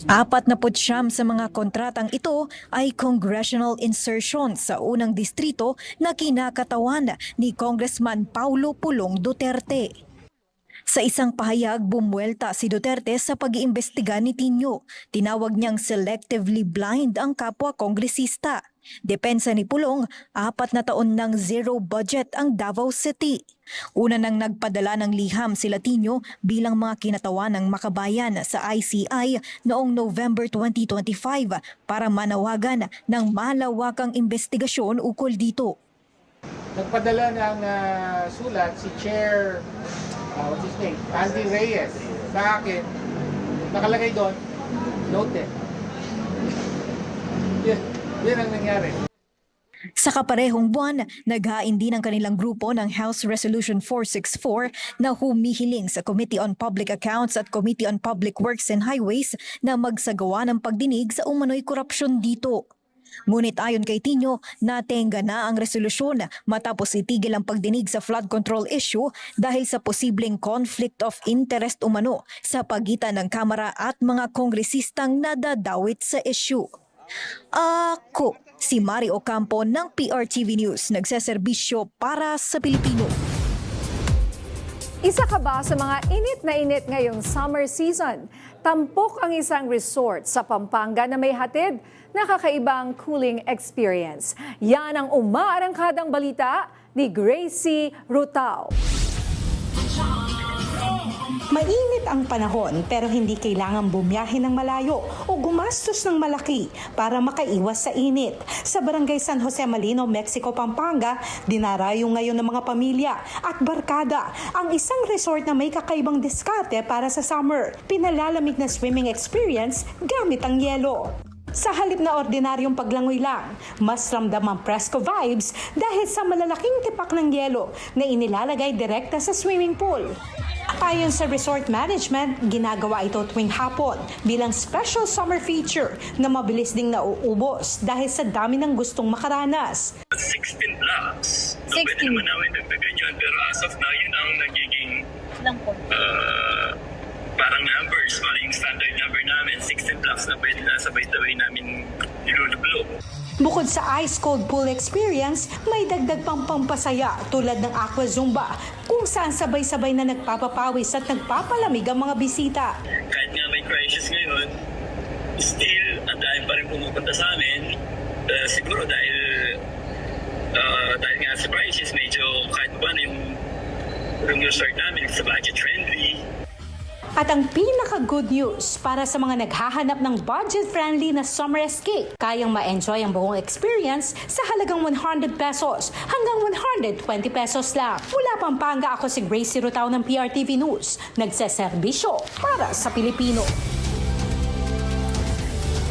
49 sa mga kontratang ito ay congressional insertion sa unang distrito na kinakatawan ni Congressman Paulo Pulong Duterte. Sa isang pahayag, bumuelta si Duterte sa pag-iimbestiga ni Tino. Tinawag niyang selectively blind ang kapwa kongresista. Depensa ni Pulong, 4 na taon ng zero budget ang Davao City. Una nang nagpadala ng liham si Tino bilang mga kinatawan ng makabayan sa ICI noong November 2025 para manawagan ng malawakang investigasyon ukol dito. Nagpadala ng sulat si Chair what's his name? Andy Reyes sa akin. Nakalagay doon, noted. Yan ang nangyari. Sa kaparehong buwan, naghain din ang kanilang grupo ng House Resolution 464 na humihiling sa Committee on Public Accounts at Committee on Public Works and Highways na magsagawa ng pagdinig sa umano'y korupsyon dito. Ngunit ayon kay Tino, natenga na ang resolusyon matapos itigil ang pagdinig sa flood control issue dahil sa posibleng conflict of interest umano sa pagitan ng Kamara at mga kongresistang nadadawit sa issue. Ako, si Mari Ocampo ng PRTV News, nagseserbisyo para sa Pilipino. Isa ka ba sa mga init na init ngayong summer season? Tampok ang isang resort sa Pampanga na may hatid na kakaibang cooling experience. Yan ang umaarangkadang balita ni Gracie Rutao. Mainit ang panahon pero hindi kailangan bumiyahe ng malayo o gumastos ng malaki para makaiwas sa init. Sa Barangay San Jose Malino, Mexico, Pampanga, dinarayo ngayon ng mga pamilya at barkada ang isang resort na may kakaibang diskarte para sa summer. Pinalalamig na swimming experience gamit ang yelo. Sa halip na ordinaryong paglangoy lang, mas ramdam ang presko vibes dahil sa malalaking tipak ng yelo na inilalagay direkta sa swimming pool. Ayon sa resort management, ginagawa ito tuwing hapon bilang special summer feature na mabilis ding nauubos dahil sa dami ng gustong makaranas. 16 blocks. So, pwede naman namin dagdagan yun. Pero as of now, yun ang nagiging parang numbers. Parang yung standard number namin, 16 blocks na pwede na sabay-sabay namin ilulublob. Bukod sa ice-cold pool experience, may dagdag pang pampasaya tulad ng Aqua Zumba kung saan sabay-sabay na nagpapapawis at nagpapalamig ang mga bisita. Kahit nga may crisis ngayon, still, ang dahil pa rin pumupunta sa amin. Siguro dahil nga sa crisis, medyo kahit ba na yung resort namin sa budget friendly. At ang pinaka-good news para sa mga naghahanap ng budget-friendly na summer escape, kayang ma-enjoy ang buong experience sa halagang 100 pesos hanggang 120 pesos lang. Mula Pampanga, ako si Gracie Rutao ng PRTV News, nagseserbisyo para sa Pilipino.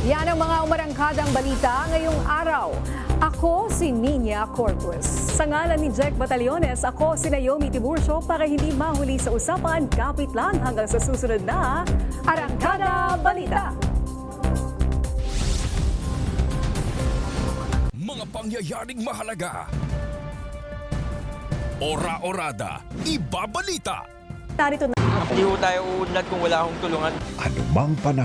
Yan ang mga umarangkadang balita ngayong araw. Ako si Nina Corpus. Sa ngalan ni Jack Batallones, ako si Naomi Tiburcio para hindi mahuli sa usapan, kapit lang hanggang sa susunod na Arangkada Balita. Mga pangyayaring mahalaga. Ora-orada, ibabalita. Narito na. Hindi ko tayo uunlad kung wala akong tulungan. Anumang panahon.